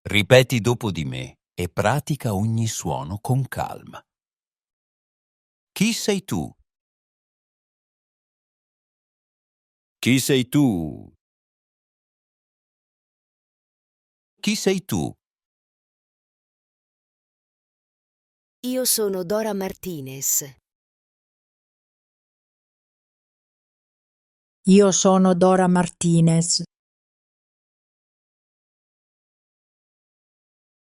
Ripeti dopo di me e pratica ogni suono con calma. Chi sei tu? Chi sei tu? Chi sei tu? Io sono Dora Martinez. Io sono Dora Martinez.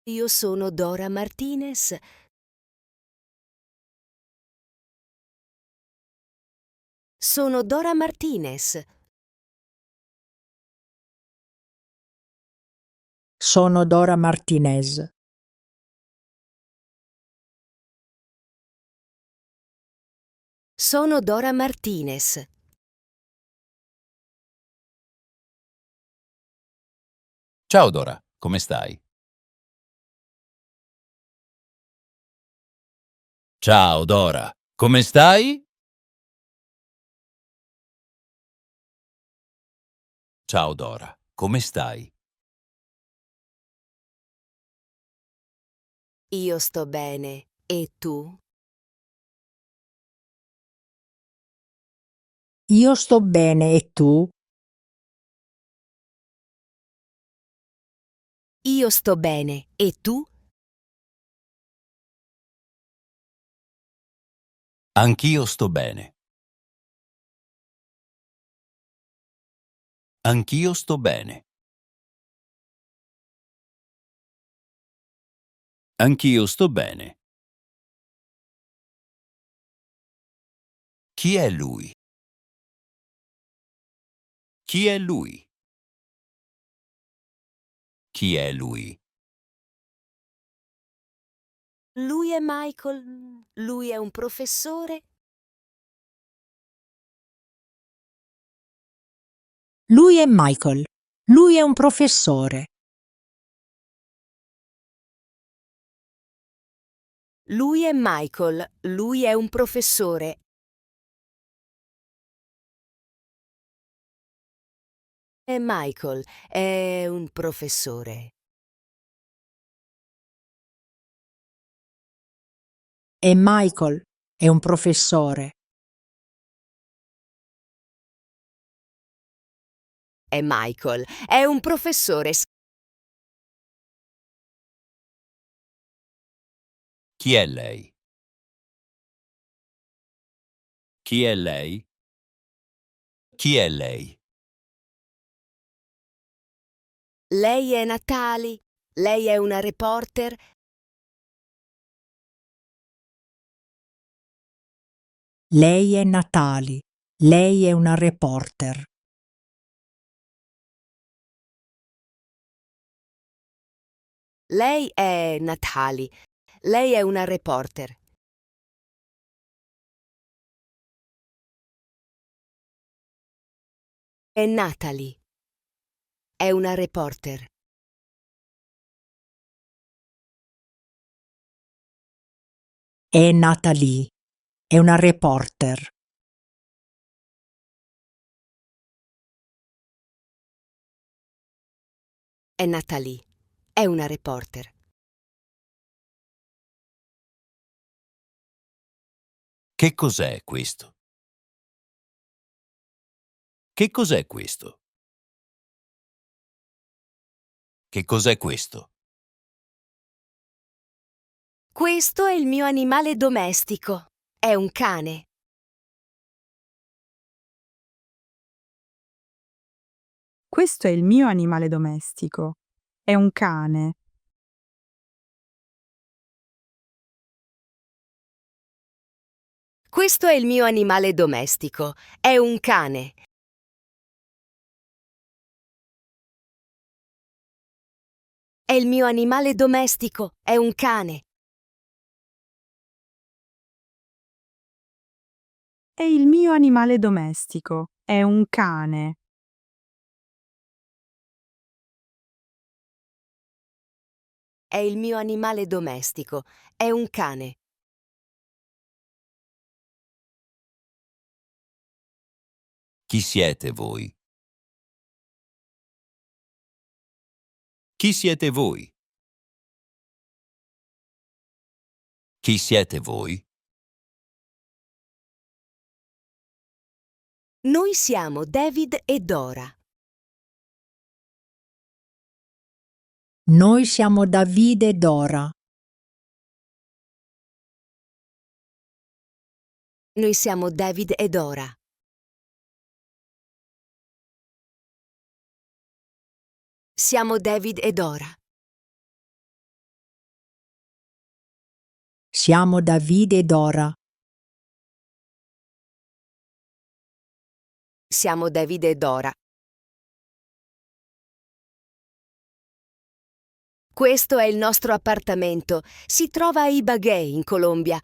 Io sono Dora Martinez. Sono Dora Martinez. Sono Dora Martinez. Sono Dora Martinez. Ciao Dora, come stai? Ciao Dora, come stai? Ciao Dora, come stai? Io sto bene. E tu? Io sto bene e tu? Io sto bene. E tu? Anch'io sto bene. Anch'io sto bene. Anch'io sto bene. Chi è lui? Chi è lui? Chi è lui? Lui è Michael. Lui è un professore. Lui è Michael. Lui è un professore. Lui è Michael. Lui è un professore. E Michael è un professore. E Michael è un professore. E Michael è un professore. Chi è lei? Chi è lei? Chi è lei? Lei è Natali. Lei è una reporter. Lei è Natali. Lei è una reporter. Lei è Natali. Lei è una reporter. E Natalie è una reporter. E Natalie è una reporter. E Natalie è una reporter. Che cos'è questo? Che cos'è questo? Che cos'è questo? Questo è il mio animale domestico. È un cane. Questo è il mio animale domestico. È un cane. Questo è il mio animale domestico. È un cane. È il mio animale domestico. È un cane. È il mio animale domestico. È un cane. È il mio animale domestico. È un cane. Chi siete voi? Chi siete voi? Chi siete voi? Noi siamo David e Dora. Noi siamo Davide e Dora. Noi siamo David e Dora. Siamo David e Dora. Siamo Davide e Dora. Siamo David e Dora. Questo è il nostro appartamento. Si trova a Ibagué, in Colombia.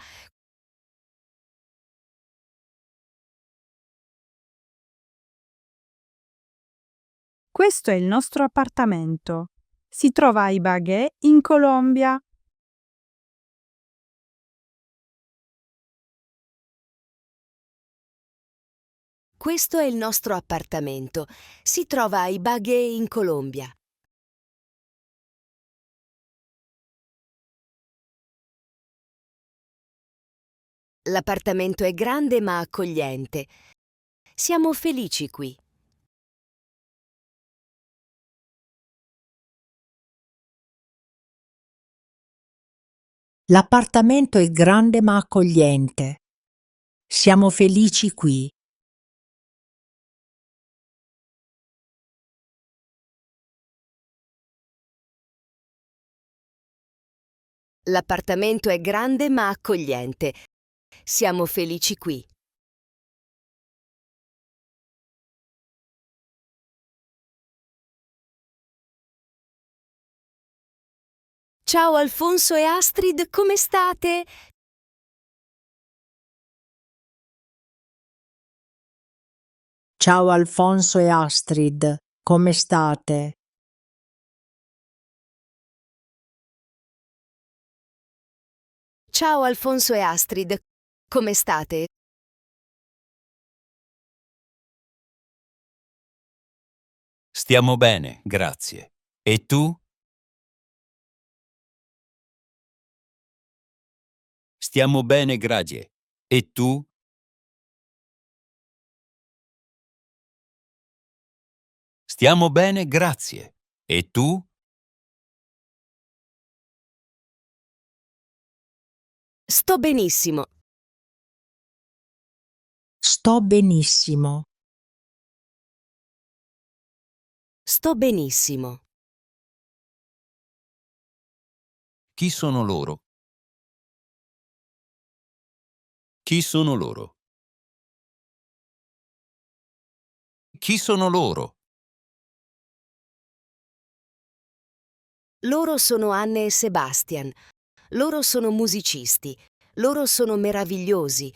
Questo è il nostro appartamento. Si trova a Ibagué, in Colombia. Questo è il nostro appartamento. Si trova a Ibagué, in Colombia. L'appartamento è grande ma accogliente. Siamo felici qui. L'appartamento è grande ma accogliente. Siamo felici qui. L'appartamento è grande ma accogliente. Siamo felici qui. Ciao Alfonso e Astrid, come state? Ciao Alfonso e Astrid, come state? Ciao Alfonso e Astrid, come state? Stiamo bene, grazie. E tu? Stiamo bene, grazie. E tu? Stiamo bene, grazie. E tu? Sto benissimo. Sto benissimo. Sto benissimo. Chi sono loro? Chi sono loro? Chi sono loro? Loro sono Anne e Sebastian. Loro sono musicisti. Loro sono meravigliosi.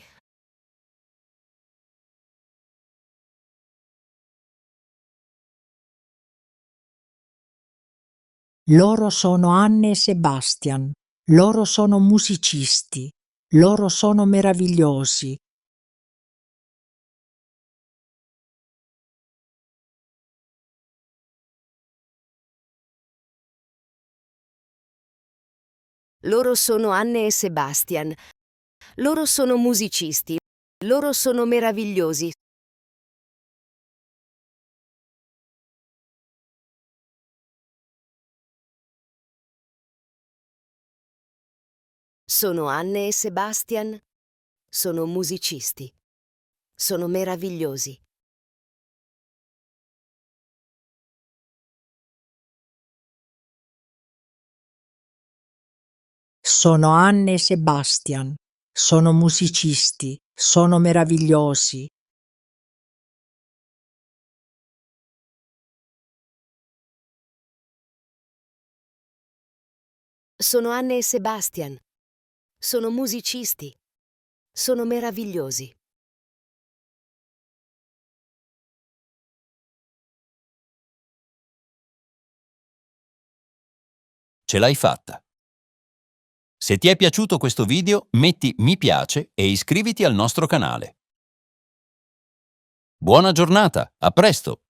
Loro sono Anne e Sebastian. Loro sono musicisti. Loro sono meravigliosi. Loro sono Anne e Sebastian. Loro sono musicisti. Loro sono meravigliosi. Sono Anne e Sebastian. Sono musicisti. Sono meravigliosi. Sono Anne e Sebastian. Sono musicisti. Sono meravigliosi. Sono Anne e Sebastian. Sono musicisti. Sono meravigliosi. Ce l'hai fatta. Se ti è piaciuto questo video, metti mi piace e iscriviti al nostro canale. Buona giornata, a presto!